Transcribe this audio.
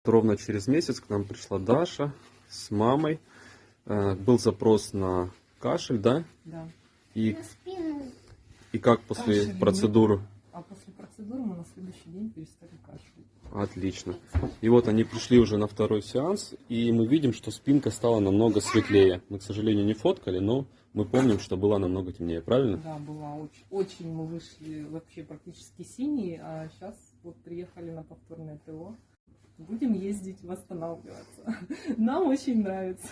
Ровно через месяц к нам пришла Даша с мамой. Был запрос на кашель, да? Да. И, На спину. и как после Кашель процедуры? А после процедуры мы на следующий день перестали кашлять. Отлично. И вот они пришли уже на второй сеанс, и мы видим, что спинка стала намного светлее. Мы, к сожалению, не фоткали, но мы помним, что была намного темнее, правильно? Да, была очень мы вышли вообще практически синие, а сейчас вот приехали на повторное ТО. Будем ездить, восстанавливаться. Нам очень нравится.